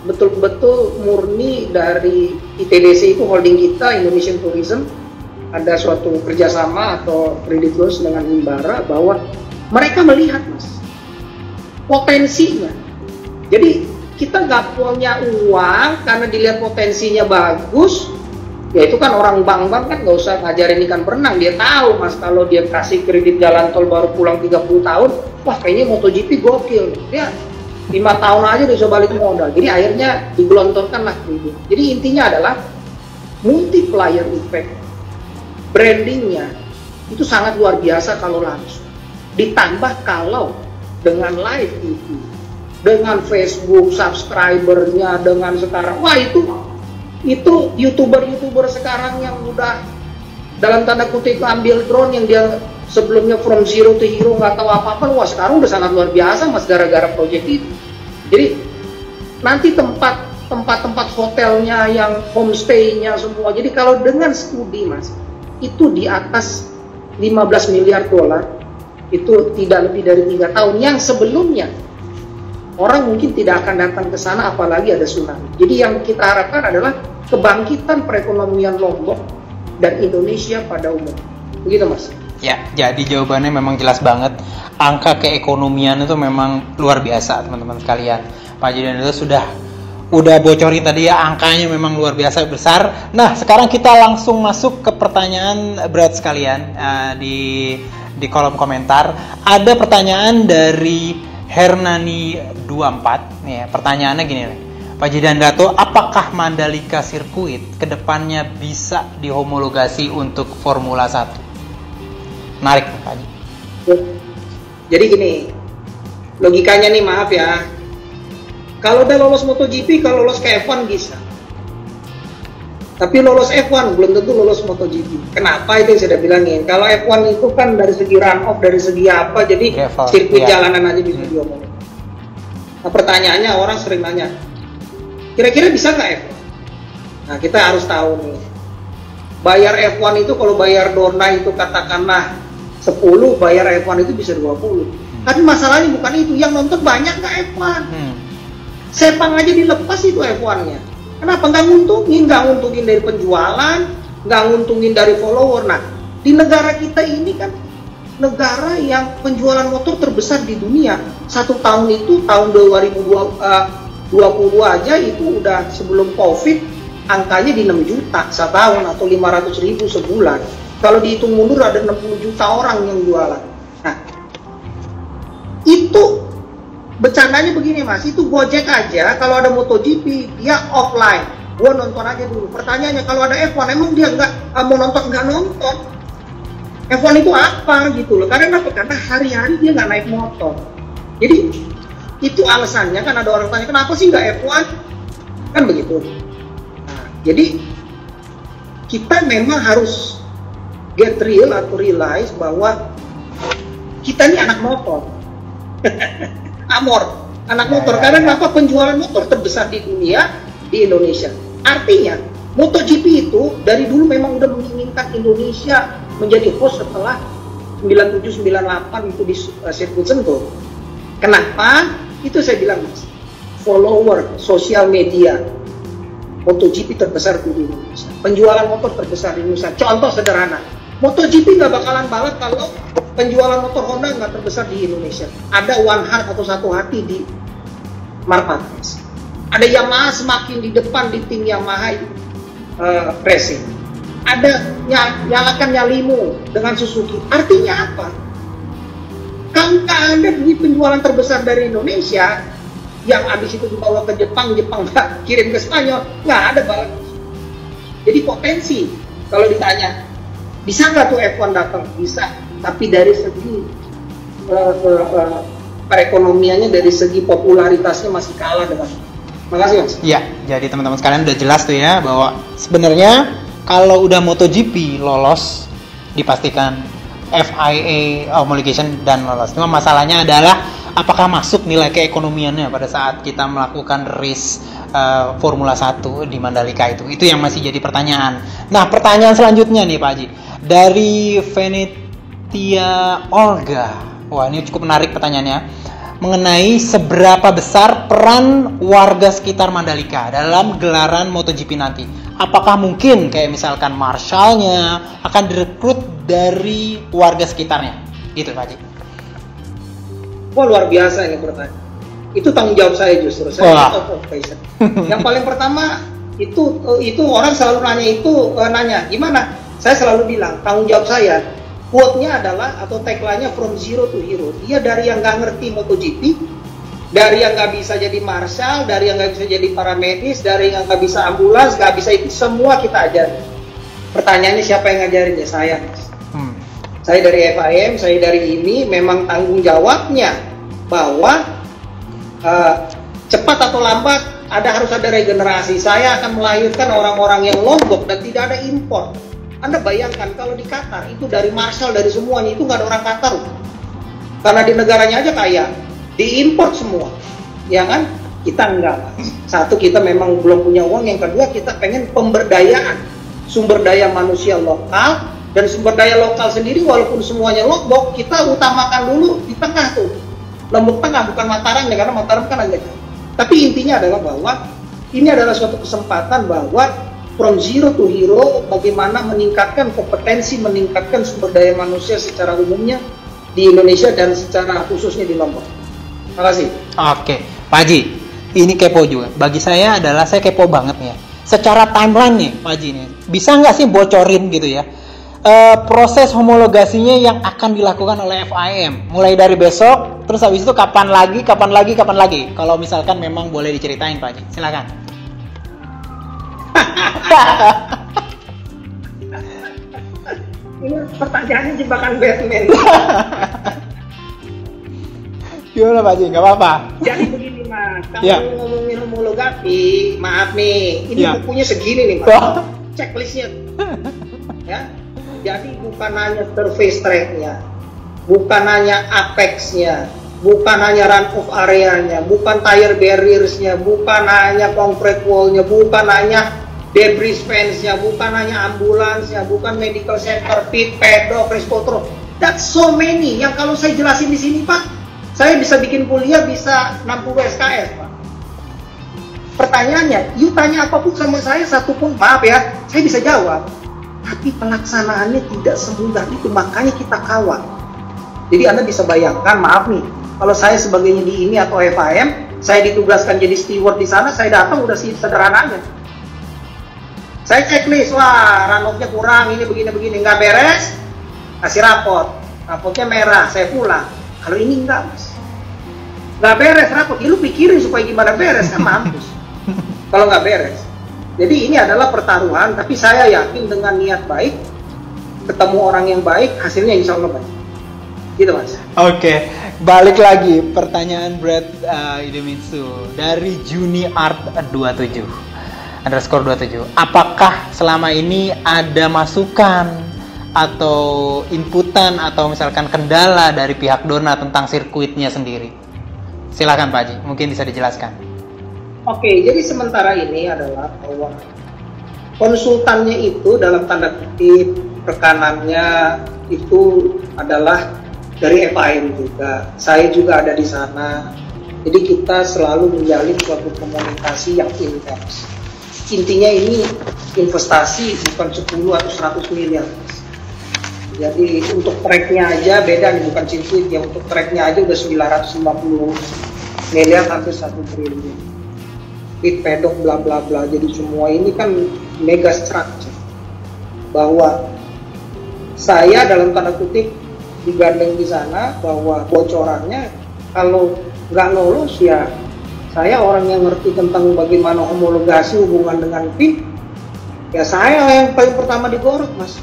Speaker 2: betul-betul murni dari ITDC, itu holding kita, Indonesian Tourism, ada suatu kerjasama atau credit loss dengan Himbara, bahwa mereka melihat mas potensinya. Jadi kita nggak punya uang karena dilihat potensinya bagus, ya itu kan orang bank-bank kan nggak usah ngajarin ikan berenang, dia tahu mas kalau dia kasih kredit jalan tol baru pulang 30 tahun, wah kayaknya MotoGP gokil, dia 5 tahun aja udah bisa balik modal. Jadi akhirnya digelontorkan lah kredit. Jadi intinya adalah multiplier effect, brandingnya itu sangat luar biasa kalau langsung. Ditambah kalau dengan live TV, dengan Facebook subscribernya, dengan sekarang, wah itu youtuber sekarang yang udah dalam tanda kutip ambil drone yang dia sebelumnya from zero to hero nggak tahu apa-apa, wah sekarang udah sangat luar biasa mas gara-gara proyek itu. Jadi nanti tempat hotelnya yang homestay-nya semua, jadi kalau dengan studi mas itu di atas 15 miliar dolar, itu tidak lebih dari 3 tahun, yang sebelumnya orang mungkin tidak akan datang ke sana apalagi ada tsunami. Jadi yang kita harapkan adalah kebangkitan perekonomian Lombok dan Indonesia pada umumnya. Begitu mas.
Speaker 3: Ya, jadi jawabannya memang jelas banget. Angka keekonomian itu memang luar biasa, teman-teman sekalian. Pak Jidan itu udah bocorin tadi ya, angkanya memang luar biasa besar. Nah, sekarang kita langsung masuk ke pertanyaan berat sekalian di kolom komentar. Ada pertanyaan dari Hernani24 nih ya. Pertanyaannya gini nih. Pak Jidandato, apakah Mandalika Circuit kedepannya bisa dihomologasi untuk Formula 1? Menarik Pak Haji.
Speaker 2: Jadi gini, logikanya nih, maaf ya, kalau udah lolos MotoGP, kalau lolos ke F1 bisa, tapi lolos F1 belum tentu lolos MotoGP. Kenapa? Itu yang saya udah bilangin, kalau F1 itu kan dari segi run off, dari segi apa, jadi sirkuit jalanan aja bisa diomongin. Nah pertanyaannya, orang sering nanya, kira-kira bisa nggak F1? Nah kita harus tahu nih, bayar F1 itu kalau bayar Dorna itu katakanlah 10, bayar F1 itu bisa 20. Tapi masalahnya bukan itu, yang nonton banyak nggak F1. Sepang aja dilepas itu F1-nya. Kenapa? Nggak nguntungin dari penjualan, nggak nguntungin dari follower. Nah, di negara kita ini kan negara yang penjualan motor terbesar di dunia. Satu tahun itu, tahun 2020 aja itu udah sebelum COVID, angkanya di 6 juta setahun atau 500.000 sebulan. Kalau dihitung mundur ada 60 juta orang yang jualan. Nah, itu bercandanya begini mas, itu Gojek aja kalau ada MotoGP dia offline, gua nonton aja dulu. Pertanyaannya kalau ada F1 emang dia nggak mau nonton? Nggak nonton. F1 itu apa gitu loh. Karena apa? Karena hari-hari dia nggak naik motor. Jadi itu alasannya kan, ada orang tanya kenapa sih nggak F1? Kan begitu. Nah, jadi kita memang harus get real atau realize bahwa kita ini anak motor. Anak motor. Karena kenapa? Penjualan motor terbesar di dunia di Indonesia. Artinya MotoGP itu dari dulu memang udah menginginkan Indonesia menjadi host setelah 97-98 itu di sirkuit Sentul. Kenapa? Itu saya bilang, Mas, follower sosial media MotoGP terbesar di Indonesia, penjualan motor terbesar di Indonesia. Contoh sederhana, MotoGP nggak bakalan balap kalau penjualan motor Honda nggak terbesar di Indonesia. Ada One Heart atau Satu Hati di Mark Marquez. Ada Yamaha semakin di depan di tim Yamaha Racing. Ada nyalakan Nyalimu dengan Suzuki. Artinya apa? Kalau nggak ada duit penjualan terbesar dari Indonesia, yang habis itu dibawa ke Jepang nggak kirim ke Spanyol, nggak ada balap. Jadi potensi, kalau ditanya, bisa nggak tuh F1 datang? Bisa, tapi dari segi perekonomiannya, dari segi popularitasnya masih kalah dengan. Makasih, Mas.
Speaker 3: Iya, jadi teman-teman sekalian udah jelas tuh ya bahwa sebenarnya kalau udah MotoGP lolos dipastikan FIA homologation dan lolos. Cuma masalahnya adalah apakah masuk nilai keekonomiannya pada saat kita melakukan race Formula 1 di Mandalika itu. Itu yang masih jadi pertanyaan. Nah, pertanyaan selanjutnya nih Pak Haji. Dari Venetia Olga. Wah, ini cukup menarik pertanyaannya. Mengenai seberapa besar peran warga sekitar Mandalika dalam gelaran MotoGP nanti. Apakah mungkin kayak misalkan marshal-nya akan direkrut dari warga sekitarnya? Gitu Pak Haji.
Speaker 2: Wah, luar biasa ini pertanyaan. Itu tanggung jawab saya justru. Saya passion. Yang paling pertama itu orang selalu nanya gimana? Saya selalu bilang tanggung jawab saya. Quote-nya adalah atau tagline-nya from zero to hero. Dia dari yang nggak ngerti MotoGP, dari yang nggak bisa jadi marshal, dari yang nggak bisa jadi paramedis, dari yang nggak bisa ambulans, nggak bisa itu semua kita ajar. Pertanyaannya siapa yang ngajarin? Ya saya. Saya dari FIM, saya dari ini memang tanggung jawabnya bahwa cepat atau lambat harus ada regenerasi. Saya akan melahirkan orang-orang yang lombok dan tidak ada impor. Anda bayangkan kalau di Qatar itu dari marshal, dari semuanya itu nggak ada orang Qatar, karena di negaranya aja kaya, diimpor semua, ya kan? Kita enggak. Satu, kita memang belum punya uang. Yang kedua, kita pengen pemberdayaan sumber daya manusia lokal. Dan sumber daya lokal sendiri walaupun semuanya lombok, kita utamakan dulu di tengah tuh. Lombok tengah, bukan Mataram ya, karena Mataram kan agak jauh. Tapi intinya adalah bahwa ini adalah suatu kesempatan bahwa from zero to hero, bagaimana meningkatkan kompetensi, meningkatkan sumber daya manusia secara umumnya di Indonesia dan secara khususnya di Lombok. Terima kasih. Oke,
Speaker 3: Pak Haji, ini kepo juga. Bagi saya adalah saya kepo banget nih ya. Secara timeline nih, Pak Haji nih, bisa nggak sih bocorin gitu ya? Proses homologasinya yang akan dilakukan oleh FIM mulai dari besok, terus habis itu kapan lagi? Kalau misalkan memang boleh diceritain Pak Haji, silakan.
Speaker 2: Ini pertanyaannya jebakan Batman.
Speaker 3: Gimana Pak Haji? Nggak apa-apa.
Speaker 2: Jadi begini Mas, kalau ngomongin homologasi, maaf nih, ini bukunya segini nih Mas. Checklistnya, ya. Jadi bukan hanya surface track-nya, bukan hanya apex-nya, bukan hanya run-off area-nya, bukan tire barriers-nya, bukan hanya concrete wall-nya, bukan hanya debris fence-nya, bukan hanya ambulans-nya, bukan medical center, pit, pedok, race control. That's so many. Yang kalau saya jelasin di sini Pak, saya bisa bikin kuliah bisa 60 SKS Pak. Pertanyaannya, you tanya apapun sama saya, satupun maaf ya, saya bisa jawab. Tapi pelaksanaannya tidak semudah itu, makanya kita kawal. Jadi Anda bisa bayangkan, maaf nih, kalau saya sebagainya di ini atau FIM, saya ditugaskan jadi steward di sana, saya datang udah sederhananya. Saya checklist, wah run-off-nya kurang, ini begini-begini, nggak beres, kasih raportnya merah, saya pulang. Kalau ini enggak Mas, nggak beres raport, ya lu pikirin supaya gimana beres, kan mampus kalau nggak beres. Jadi ini adalah pertaruhan, tapi saya yakin dengan niat baik ketemu orang yang baik, hasilnya insya Allah baik. Gitu Mas.
Speaker 3: Oke, balik lagi pertanyaan Brad Idemitsu dari Juni Art 27 _27. Apakah selama ini ada masukan atau inputan atau misalkan kendala dari pihak Dorna tentang sirkuitnya sendiri? Silakan Pak Haji, mungkin bisa dijelaskan.
Speaker 2: Oke, jadi sementara ini adalah bahwa konsultannya itu dalam tanda kutip rekanannya itu adalah dari FAM juga. Saya juga ada di sana. Jadi kita selalu menjalin suatu komunikasi yang intens. Intinya ini investasi bukan 10 atau 100 miliar. Jadi untuk tracknya aja beda nih, bukan sirkuit ya. Untuk tracknya aja udah 950 miliar hampir 1 triliun. Pit pedok bla bla bla. Jadi semua ini kan mega structure. Bahwa saya dalam tanda kutip digandeng di sana, bahwa bocorannya kalau nggak lolos ya saya orang yang ngerti tentang bagaimana homologasi hubungan dengan PIP, ya saya yang paling pertama digorok Mas.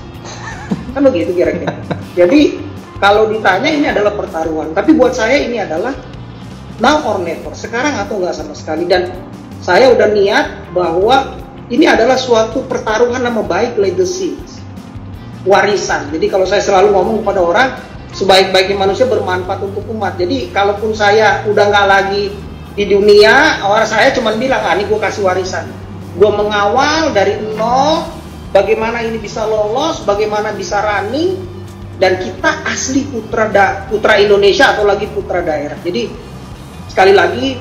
Speaker 2: Kan begitu kira-kira. Jadi kalau ditanya ini adalah pertaruhan, tapi buat saya ini adalah now or never, sekarang atau nggak sama sekali. Dan saya udah niat bahwa ini adalah suatu pertaruhan nama baik, legacy, warisan. Jadi kalau saya selalu ngomong kepada orang, sebaik-baiknya manusia bermanfaat untuk umat. Jadi kalaupun saya udah nggak lagi di dunia, orang saya cuma bilang, ini gue kasih warisan. Gue mengawal dari nol, bagaimana ini bisa lolos, bagaimana bisa running, dan kita asli putra Indonesia atau lagi putra daerah. Jadi sekali lagi,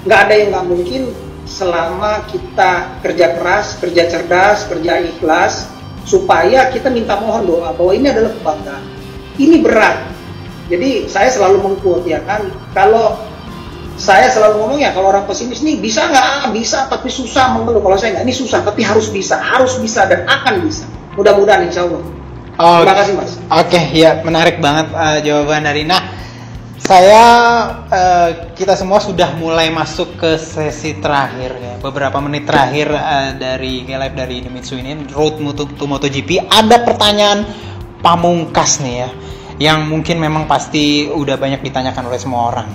Speaker 2: nggak ada yang nggak mungkin selama kita kerja keras, kerja cerdas, kerja ikhlas, supaya kita minta mohon doa bahwa ini adalah kebanggaan. Ini berat. Jadi saya selalu mengquote ya kan, kalau saya selalu ngomong ya, kalau orang pesimis nih bisa nggak? Bisa, tapi susah mengeluh. Kalau saya nggak, ini susah tapi harus bisa dan akan bisa. Mudah-mudahan insya Allah. Terima kasih Mas.
Speaker 3: Oke, ya menarik banget jawaban dari. Nah, kita semua sudah mulai masuk ke sesi terakhir ya. Beberapa menit terakhir dari live dari Idemitsu ini, Road to MotoGP. Ada pertanyaan pamungkas nih ya, yang mungkin memang pasti udah banyak ditanyakan oleh semua orang.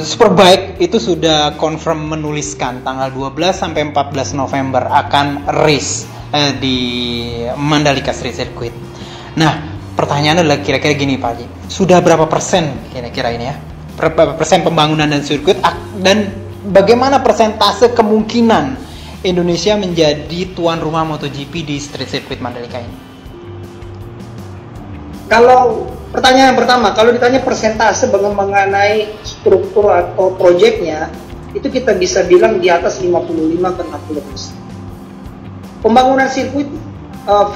Speaker 3: Superbike itu sudah confirm menuliskan tanggal 12 sampai 14 November akan race di Mandalika Street Circuit. Nah, pertanyaannya adalah kira-kira gini Pak Haji, sudah berapa persen kira-kira ini ya? Berapa persen pembangunan dan sirkuit, dan bagaimana persentase kemungkinan Indonesia menjadi tuan rumah MotoGP di Street Circuit Mandalika ini?
Speaker 2: Kalau pertanyaan pertama, kalau ditanya persentase mengenai struktur atau proyeknya, itu kita bisa bilang di atas 55 ke 60%. Pembangunan sirkuit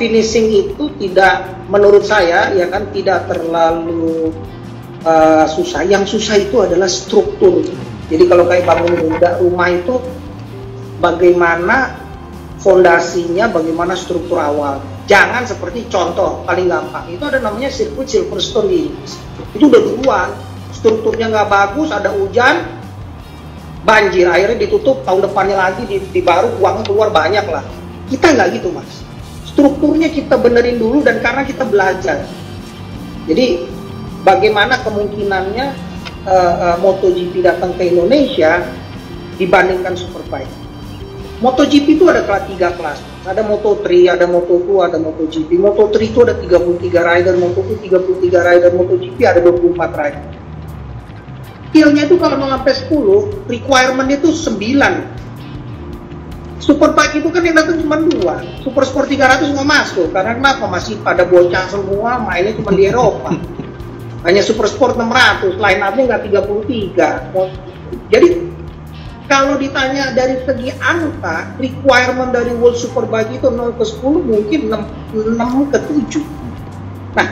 Speaker 2: finishing itu tidak, menurut saya ya kan, tidak terlalu susah. Yang susah itu adalah struktur. Jadi kalau kayak bangun rumah itu bagaimana fondasinya, bagaimana struktur awal. Jangan seperti contoh paling gampang itu ada namanya sirkuit Silverstone di Inggris. Itu udah duluan, strukturnya nggak bagus, ada hujan, banjir, akhirnya ditutup, tahun depannya lagi di baru, uangnya keluar banyak lah. Kita nggak gitu Mas. Strukturnya kita benerin dulu, dan karena kita belajar. Jadi bagaimana kemungkinannya MotoGP datang ke Indonesia dibandingkan Superbike. MotoGP itu ada 3 kelas. Ada Moto3, ada Moto2, ada MotoGP. Moto3 itu ada 33 rider, Moto2 33 rider, MotoGP ada 24 rider. Skillnya itu kalau mau sampai 10, requirement itu 9. Superbike itu kan yang datang cuma 2. Super Sport 300 nggak masuk, karena kenapa? Masih pada bocah semua, mainnya cuma di Eropa. Hanya Super Sport 600, line up-nya nggak 33. Jadi kalau ditanya dari segi angka, requirement dari World Superbike itu 0 ke 10 mungkin 6 ke 7. Nah,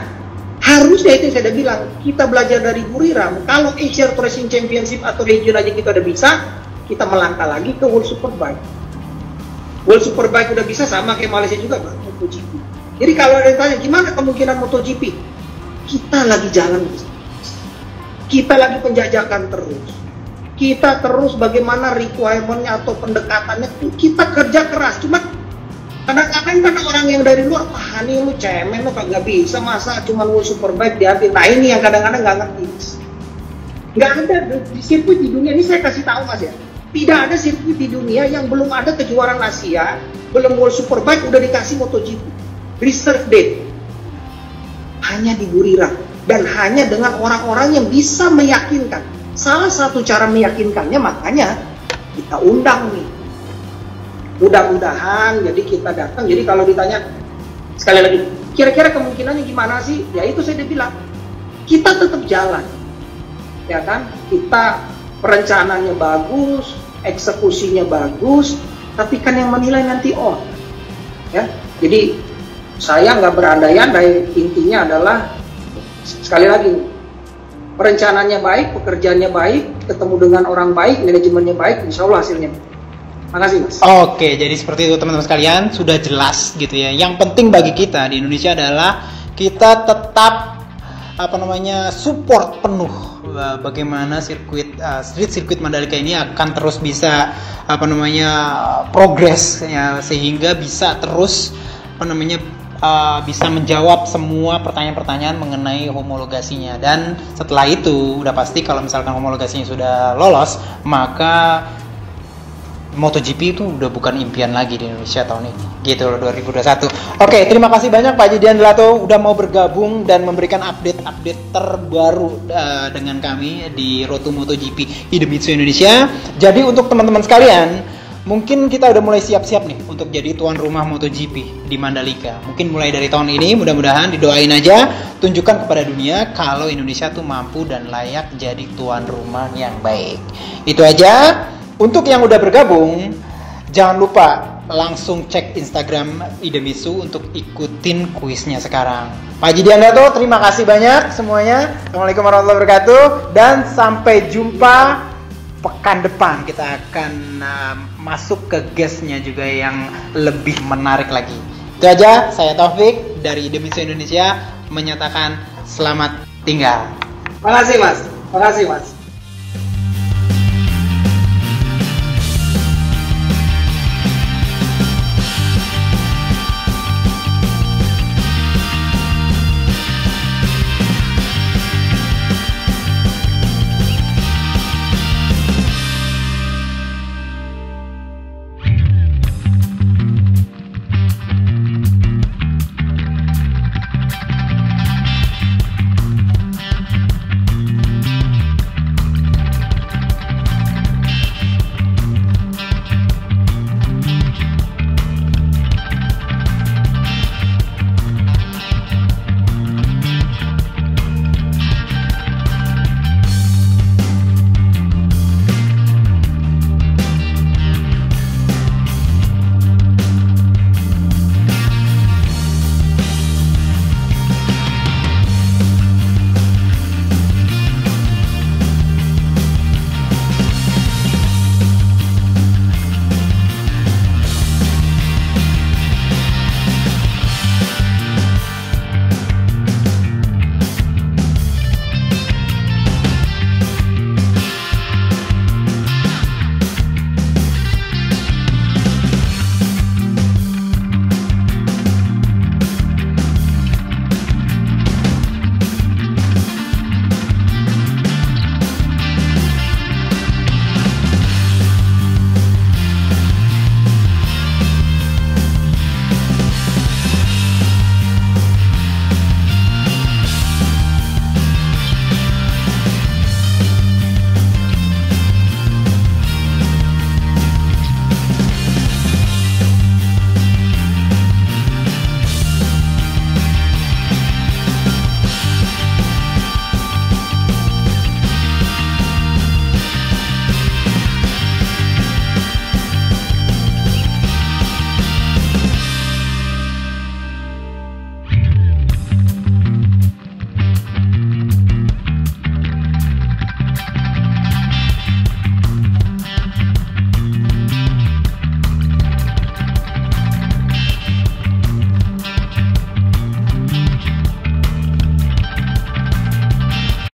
Speaker 2: harusnya itu saya udah bilang, kita belajar dari Buriram. Kalau Asia Racing Championship atau region aja kita udah bisa, kita melangkah lagi ke World Superbike. World Superbike udah bisa, sama kayak Malaysia juga Pak, MotoGP. Jadi kalau ada yang tanya, gimana kemungkinan MotoGP? Kita lagi jalan, kita lagi penjajakan terus. Kita terus bagaimana requirement-nya atau pendekatannya, kita kerja keras. Cuma Kadang-kadang kan orang yang dari luar, nih lu cemen, lu kagak bisa, masa cuma lu superbike diambil. Nah ini yang kadang-kadang nggak ngerti. Nggak ada di sirkuit di dunia, ini saya kasih tahu Mas ya. Tidak ada sirkuit di dunia yang belum ada kejuaraan Asia, belum World Superbike udah dikasih MotoGP. Reserve date. Hanya di Burirang. Dan hanya dengan orang-orang yang bisa meyakinkan. Salah satu cara meyakinkannya makanya kita undang nih. Mudah-mudahan jadi kita datang. Jadi kalau ditanya sekali lagi, kira-kira kemungkinannya gimana sih? Ya itu saya bilang, kita tetap jalan, ya kan? Kita perencanaannya bagus, eksekusinya bagus, tapi kan yang menilai nanti ya. Jadi saya nggak berandai-andai, intinya adalah sekali lagi, perencanaannya baik, pekerjaannya baik, ketemu dengan orang baik, manajemennya baik, insya Allah hasilnya. Makasih Mas.
Speaker 3: Oke, jadi seperti itu teman-teman sekalian, sudah jelas gitu ya. Yang penting bagi kita di Indonesia adalah kita tetap support penuh bagaimana street circuit Mandalika ini akan terus bisa progres ya, sehingga bisa terus bisa menjawab semua pertanyaan-pertanyaan mengenai homologasinya. Dan setelah itu udah pasti kalau misalkan homologasinya sudah lolos, maka MotoGP itu udah bukan impian lagi di Indonesia tahun ini, gitu loh, 2021. Oke, terima kasih banyak Pak Jidian Delato udah mau bergabung dan memberikan update terbaru dengan kami di Road to MotoGP Idemitsu Indonesia. Jadi untuk teman-teman sekalian, mungkin kita udah mulai siap-siap nih untuk jadi tuan rumah MotoGP di Mandalika. Mungkin mulai dari tahun ini, mudah-mudahan didoain aja, tunjukkan kepada dunia kalau Indonesia tuh mampu dan layak jadi tuan rumah yang baik. Itu aja. Untuk yang udah bergabung, jangan lupa langsung cek Instagram Idemitsu untuk ikutin kuisnya sekarang. Pak Jidian Delato, terima kasih banyak semuanya. Assalamualaikum warahmatullahi wabarakatuh. Dan sampai jumpa pekan depan. Kita akan masuk ke guestnya juga yang lebih menarik lagi. Itu aja, saya Taufik dari Idemitsu Indonesia menyatakan selamat tinggal.
Speaker 2: Makasih Mas.